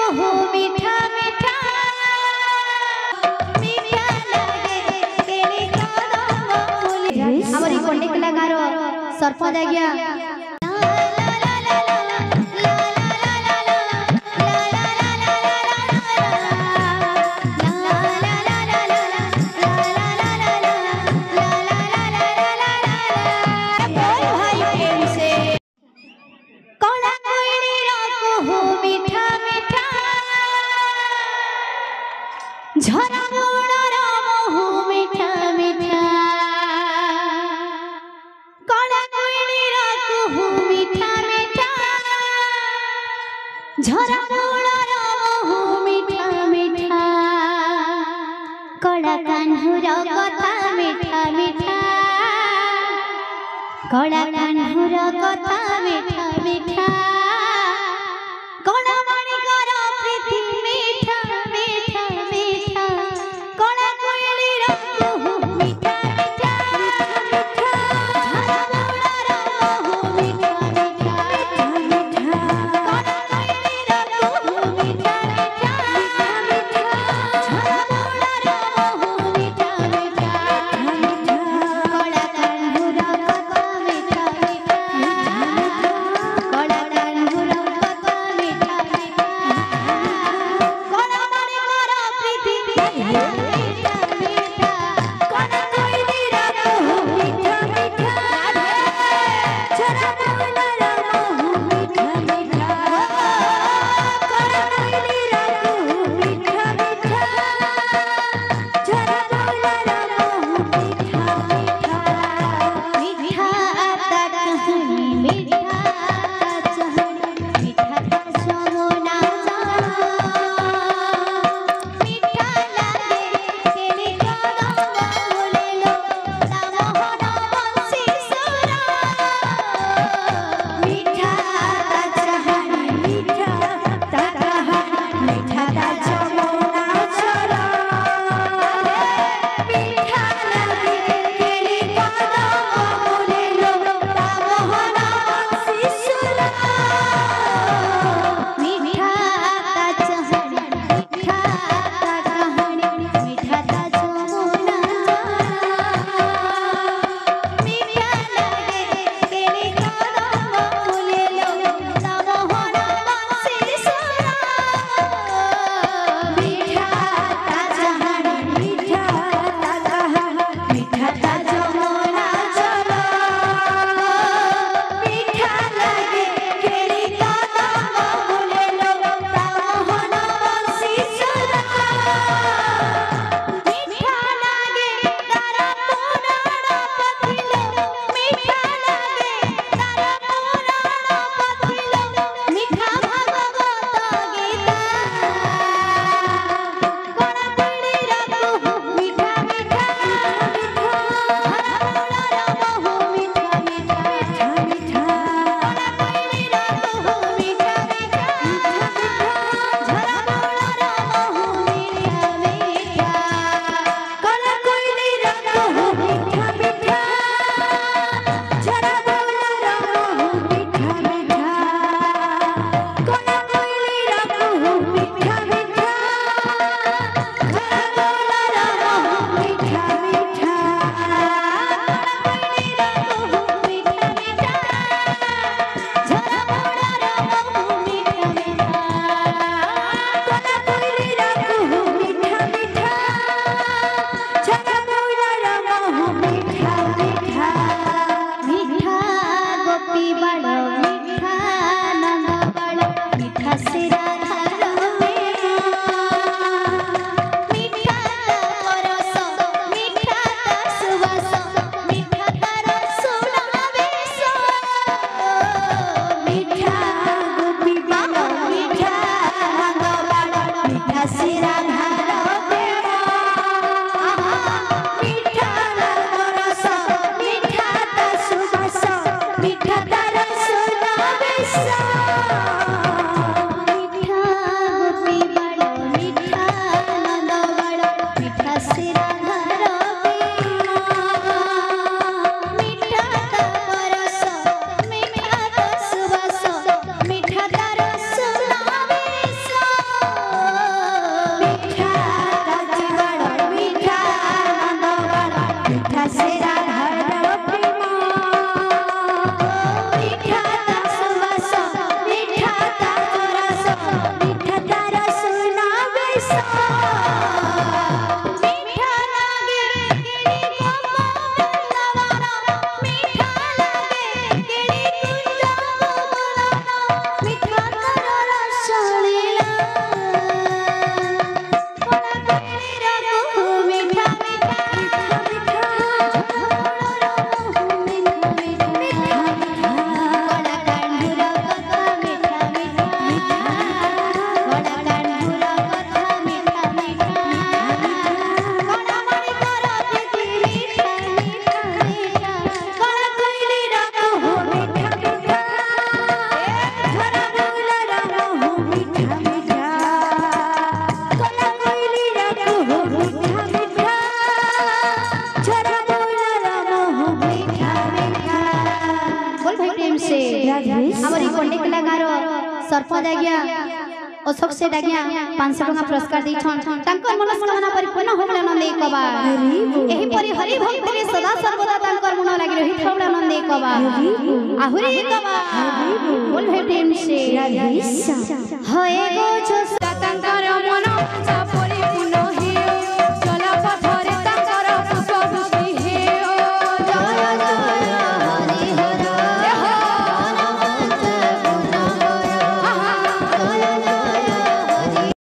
कुहू मीठा मीठा मीठा लागे केली कदम फूल। हमर ई पंडित कलाकार सरपंच आज्ञा झरा मोड़ रामहू मीठा मीठा कड़ा कोयली राखू मीठा मीठा झरा मोड़ रामहू मीठा मीठा कड़ा कान्हूर कथा मीठा मीठा कड़ा कान्हूर कथा मीठा मीठा कड़ा माणिकर प्रीति मीठा मीठा मीठा कड़ा कोयली राखू मीठा मीठा मीठा झरा मोड़ रामहू मीठा मीठा मीठा कड़ा कोयली राखू मीठा मीठा मीठा झरा मोड़ रामहू मीठा मीठा मीठा कड़ा कान्हूर कथा मीठा मीठा कड़ा सरपंच आज्ञा अशोक सेठ आज्ञा 500 टका पुरस्कार दैछन तांकर मनस्कामना परिपूर्ण होबले नंदी कबा एही परि हरि भक्ति रे सदा सर्वदा तांकर मन लागि रही थबले नंदी कबा आहुरी कबा बोल भेटेम से होए गो जो तांकर मन